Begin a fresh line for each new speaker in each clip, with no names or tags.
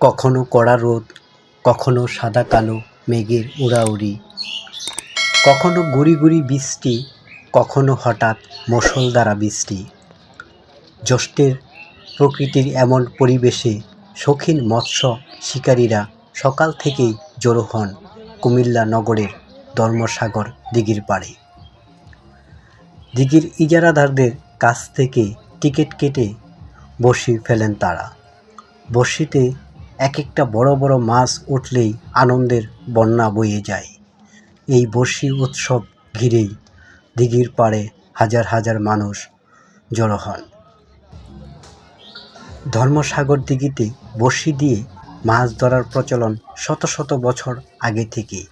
কখনো কড়া রোদ, কখনো সাদা কালো মেঘের উড়াউড়ি, কখনো গুড়ি গুড়ি বৃষ্টি, কখনো হঠাৎ মুষলধারা বৃষ্টি। জ্যৈষ্ঠের প্রকৃতির এমন পরিবেশে শৌখিন মৎস্য শিকারীরা সকাল থেকেই জড়ো হন কুমিল্লা নগরের ধর্মসাগর দিঘির পাড়ে। দিঘির ইজারাদারদের কাছ থেকে টিকিট কেটে বড়শি ফেলেন তারা। বড়শিতে এক একটা বড় বড় মাছ উঠলেই আনন্দের বন্যা বয়ে যায়। এই বড়শি উৎসব ঘিরেই দিঘির পাড়ে হাজার হাজার মানুষ জড়ো হন। ধর্মসাগর দিঘিতে বড়শি দিয়ে মাছ ধরার প্রচলন শত শত বছর আগে থেকেই।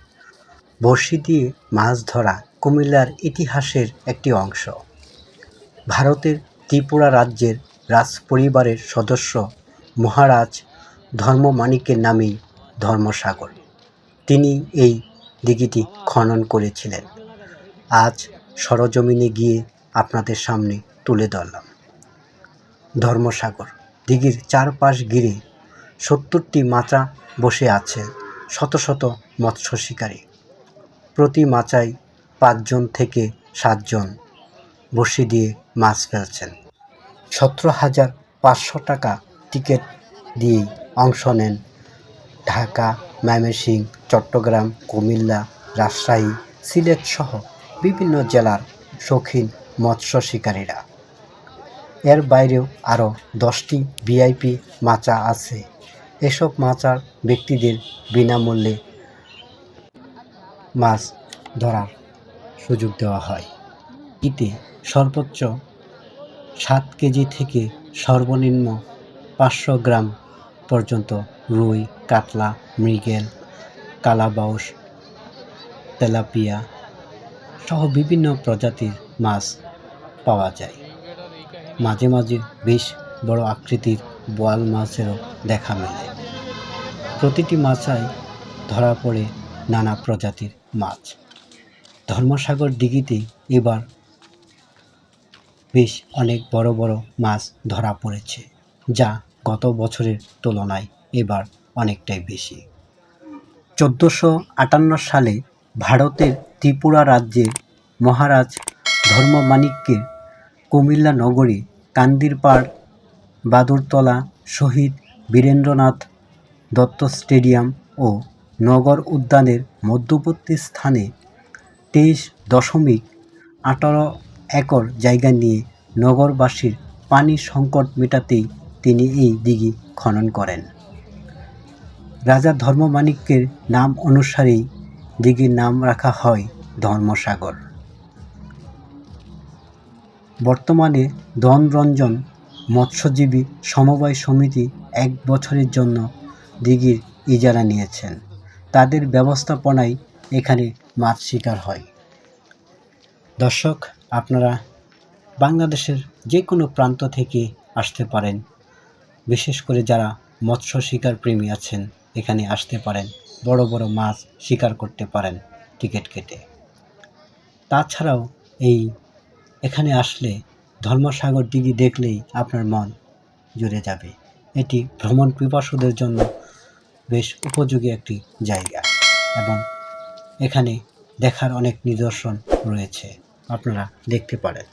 বড়শি দিয়ে মাছ ধরা কুমিল্লার ইতিহাসের একটি অংশ। ভারতের ত্রিপুরা রাজ্যের রাজপরিবারের সদস্য মহারাজ ধর্মমাণিক্যের নামেই ধর্মসাগর। তিনি এই দিঘিটি খনন করেছিলেন। আজ সরজমিনে গিয়ে আপনাদের সামনে তুলে ধরলাম। ধর্মসাগর দিঘির চারপাশ ঘিরে 70টি মাচা বসে আছে শত শত মৎস্য শিকারী। প্রতি মাচায় 5 জন থেকে 7 জন বড়শি দিয়ে মাছ ফেলছেন। 17,500 টাকা টিকিট দিয়েই অংশ নেন ঢাকা, ময়মনসিংহ, চট্টগ্রাম, কুমিল্লা, রাজশাহী, সিলেট সহ বিভিন্ন জেলার শৌখিন মৎস্য শিকারীরা। এর বাইরেও আরও 10টি ভিআইপি মাচা আছে। এসব মাচার ব্যক্তিদের বিনামূল্যে মাছ ধরার সুযোগ দেওয়া হয়। এতে সর্বোচ্চ 7 কেজি থেকে সর্বনিম্ন 500 গ্রাম পর্যন্ত রুই, কাতলা, মৃগেল, কালাবাউস, তেলাপিয়া সহ বিভিন্ন প্রজাতির মাছ পাওয়া যায়। মাঝে মাঝে বেশ বড় আকৃতির বোয়াল মাছেরও দেখা মেলে। প্রতিটি মাচায় ধরা পড়ে নানা প্রজাতির মাছ। ধর্মসাগর দিঘিতে এবার বেশ অনেক বড় বড় মাছ ধরা পড়েছে, যা গত বছরের তুলনায় এবার অনেকটাই বেশি। 1458 সালে ভারতের ত্রিপুরা রাজ্যের মহারাজ ধর্মমাণিক্যের কুমিল্লা নগরী কান্দিরপাড়, বাদুরতলা, শহীদ বীরেন্দ্রনাথ দত্ত স্টেডিয়াম ও নগর উদ্যানের মধ্যবর্তী স্থানে 23.18 একর জায়গা নিয়ে নগরবাসীর পানি সংকট মেটাতেই তিনি এই দিঘি খনন করেন। রাজা ধর্মমাণিক্যের নাম অনুসারেই দিঘির নাম রাখা হয় ধর্মসাগর। বর্তমানে ধনরঞ্জন মৎস্যজীবী সমবায় সমিতি 1 বছরের জন্য দিঘির ইজারা নিয়েছেন। তাদের ব্যবস্থাপনায় এখানে মাছ শিকার হয়। দর্শক, আপনারা বাংলাদেশের যে কোনো প্রান্ত থেকে আসতে পারেন। বিশেষ করে যারা মৎস্য শিকার প্রেমী আছেন এখানে আসতে পারেন, বড় বড় মাছ শিকার করতে পারেন টিকিট কেটে। তাছাড়াও এখানে আসলে ধর্মসাগর দিঘি দেখলেই আপনার মন জুড়ে যাবে। এটি ভ্রমণ পিপাসুদের জন্য বেশ উপযোগী একটি জায়গা এবং এখানে দেখার অনেক নিদর্শন রয়েছে, আপনারা দেখতে পারেন।